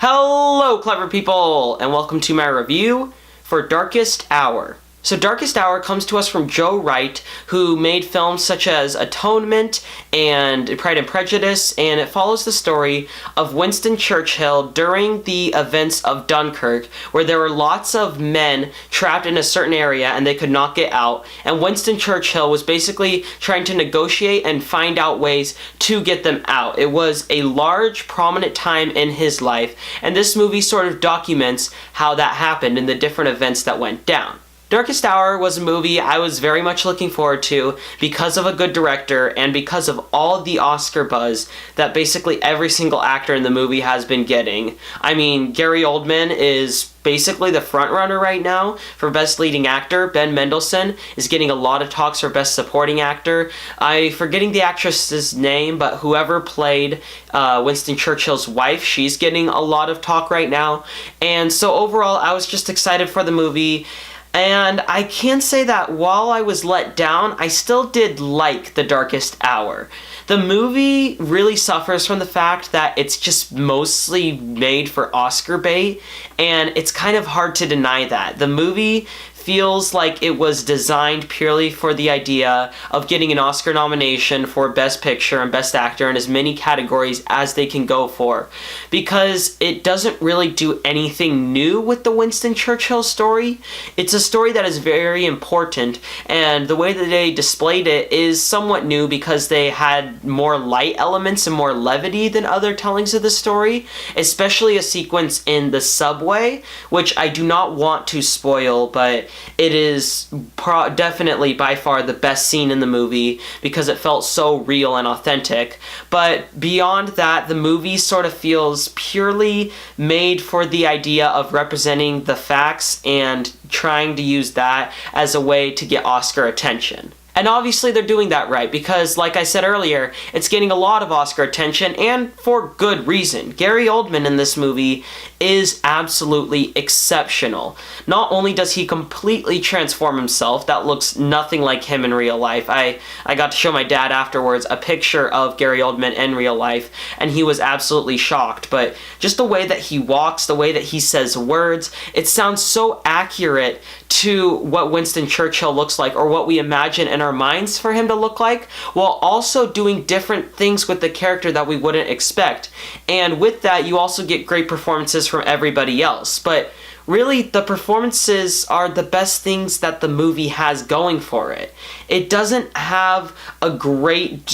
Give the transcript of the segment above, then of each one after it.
Hello, clever people, and welcome to my review for Darkest Hour. So Darkest Hour comes to us from Joe Wright, who made films such as Atonement and Pride and Prejudice, and it follows the story of Winston Churchill during the events of Dunkirk, where there were lots of men trapped in a certain area and they could not get out, and Winston Churchill was basically trying to negotiate and find out ways to get them out. It was a large, prominent time in his life, and this movie sort of documents how that happened and the different events that went down. Darkest Hour was a movie I was very much looking forward to because of a good director and because of all the Oscar buzz that basically every single actor in the movie has been getting. I mean, Gary Oldman is basically the frontrunner right now for Best Leading Actor. Ben Mendelsohn is getting a lot of talks for Best Supporting Actor. I'm forgetting the actress's name, but whoever played Winston Churchill's wife, she's getting a lot of talk right now. And so overall, I was just excited for the movie. And I can say that while I was let down, I still did like The Darkest Hour. The movie really suffers from the fact that it's just mostly made for Oscar bait, and it's kind of hard to deny that. The movie feels like it was designed purely for the idea of getting an Oscar nomination for Best Picture and Best Actor in as many categories as they can go for, because it doesn't really do anything new with the Winston Churchill story. It's a story that is very important, and the way that they displayed it is somewhat new because they had more light elements and more levity than other tellings of the story, especially a sequence in the subway, which I do not want to spoil, but it is definitely by far the best scene in the movie because it felt so real and authentic. But beyond that, the movie sort of feels purely made for the idea of representing the facts and trying to use that as a way to get Oscar attention. And obviously they're doing that right because, like I said earlier, it's getting a lot of Oscar attention, and for good reason. Gary Oldman in this movie is absolutely exceptional. Not only does he completely transform himself, that looks nothing like him in real life. I got to show my dad afterwards a picture of Gary Oldman in real life, and he was absolutely shocked. But just the way that he walks, the way that he says words, it sounds so accurate to what Winston Churchill looks like, or what we imagine in our minds for him to look like, while also doing different things with the character that we wouldn't expect. And with that, you also get great performances from everybody else. But really, the performances are the best things that the movie has going for it. It doesn't have a great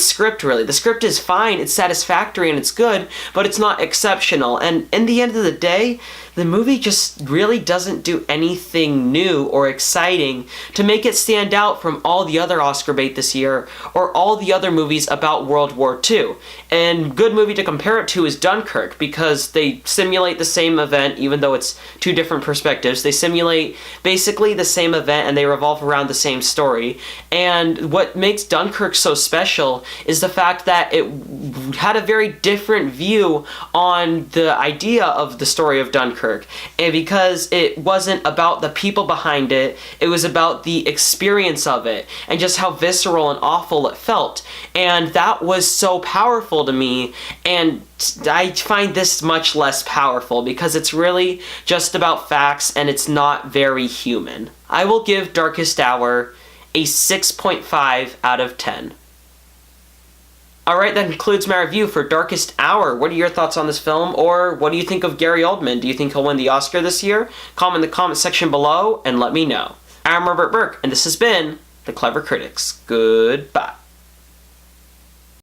script, really. The script is fine, it's satisfactory, and it's good, but it's not exceptional. And in the end of the day, the movie just really doesn't do anything new or exciting to make it stand out from all the other Oscar bait this year or all the other movies about World War II. And good movie to compare it to is Dunkirk, because they simulate the same event, even though it's two different perspectives. They simulate basically the same event and they revolve around the same story. And what makes Dunkirk so special is the fact that it had a very different view on the idea of the story of Dunkirk. And because it wasn't about the people behind it, it was about the experience of it and just how visceral and awful it felt. And that was so powerful to me, and I find this much less powerful because it's really just about facts and it's not very human. I will give Darkest Hour a 6.5 out of 10. Alright, that concludes my review for Darkest Hour. What are your thoughts on this film, or what do you think of Gary Oldman? Do you think he'll win the Oscar this year? Comment in the comment section below and let me know. I'm Robert Burke, and this has been The Clever Critics. Goodbye.